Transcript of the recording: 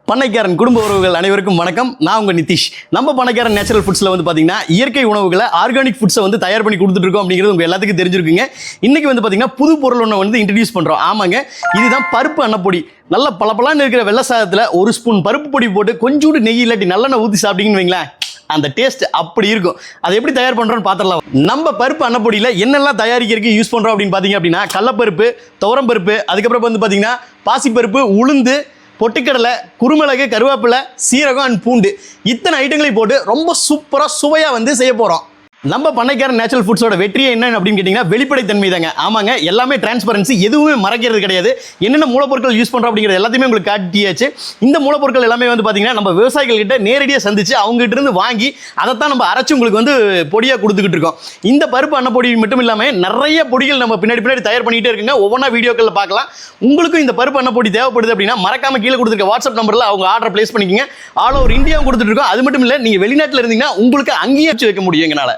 பண்ணைக்காரன் குடும்ப உறவுகள் அனைவருக்கும் வணக்கம். நான் உங்க நிதிஷ். நம்ம பண்ணைக்காரன் நேச்சுரல் ஃபுட்ஸ்ல வந்து பாத்தீங்கன்னா இயற்கை உணவுகளை ஆர்கானிக் ஃபுட்ஸை வந்து தயார் பண்ணி கொடுத்துட்டு இருக்கோம் அப்படிங்கிறது உங்க எல்லாத்துக்கும் தெரிஞ்சிருக்குங்க. இன்னைக்கு வந்து பாத்தீங்கன்னா புது பொருள் ஒன்று வந்து இன்ட்ரடியூஸ் பண்றோம். ஆமாங்க, இதுதான் பருப்பு அன்னப்பொடி. நல்ல பளபளன்னு இருக்கிற வெள்ளை சாதத்துல ஒரு ஸ்பூன் பருப்பு பொடி போட்டு கொஞ்சோண்டு நெய் இல்லாட்டி நல்லெண்ணெய் ஊற்றி சாப்பிட்டீங்கன்னு வைங்களேன், அந்த டேஸ்ட் அப்படி இருக்கும். அதை எப்படி தயார் பண்றோம்னு பார்த்துடலாம். நம்ம பருப்பு அன்னப்பொடியில் என்னெல்லாம் தயாரிக்கிறதுக்கு யூஸ் பண்றோம் அப்படின்னு பாத்தீங்க அப்படின்னா கடலைப்பருப்பு, துவரம் பருப்பு, அதுக்கப்புறம் வந்து பாத்தீங்கன்னா பாசிப்பருப்பு, உளுந்து, பொட்டுக்கடலை, குருமிளகு, கருவேப்பிலை, சீரகம் அண்ட் பூண்டு, இத்தனை ஐட்டங்களையும் போட்டு ரொம்ப சூப்பராக சுவையாக வந்து செய்ய போகிறோம். நம்ம பண்ணைக்காரன் நேச்சுரல் ஃபுட்ஸோட வெற்றியை என்ன அப்படின்னு கேட்டிங்கன்னா வெளிப்படைத்தன்மை தாங்க. ஆமாங்க, எல்லாமே டிரான்ஸ்பரன்சி, எதுவுமே மறைக்கிறது கிடையாது. என்னென்ன மூலப்பொருட்கள் யூஸ் பண்ணுறோம் அப்படிங்கிறது எல்லாத்தையுமே உங்களுக்கு காட்டியாச்சு. இந்த மூலப்பொருட்கள் எல்லாமே வந்து பார்த்தீங்கன்னா நம்ம விவசாயிகள் கிட்ட நேரடியாக சந்திச்சு அவங்ககிட்ட இருந்து வாங்கி அதைத்தான் நம்ம அரைச்சு உங்களுக்கு வந்து பொடியாக கொடுத்துக்கிட்டு இருக்கோம். இந்த பருப்பு அன்னப்பொடி மட்டும் இல்லாமல் நிறைய பொடிகள் நம்ம பின்னாடி தயார் பண்ணிகிட்டே இருக்குங்க. ஒவ்வொன்றா வீடியோக்களில் பார்க்கலாம். உங்களுக்கும் இந்த பருப்பு அன்னப்பொடி தேவைப்படுது அப்படின்னா மறக்காம கீழே கொடுத்துருக்க வாட்ஸ்அப் நம்பரில் அவங்க ஆர்டர் பிளேஸ் பண்ணிக்கோங்க. ஆல் ஓவர் இந்தியாவும் கொடுத்துட்டு இருக்கோம். அது மட்டும் இல்லை, நீங்கள் வெளிநாட்டில் இருந்தீங்கன்னா உங்களுக்கு அங்கேயே வச்சு வைக்க முடியும் எங்களால்.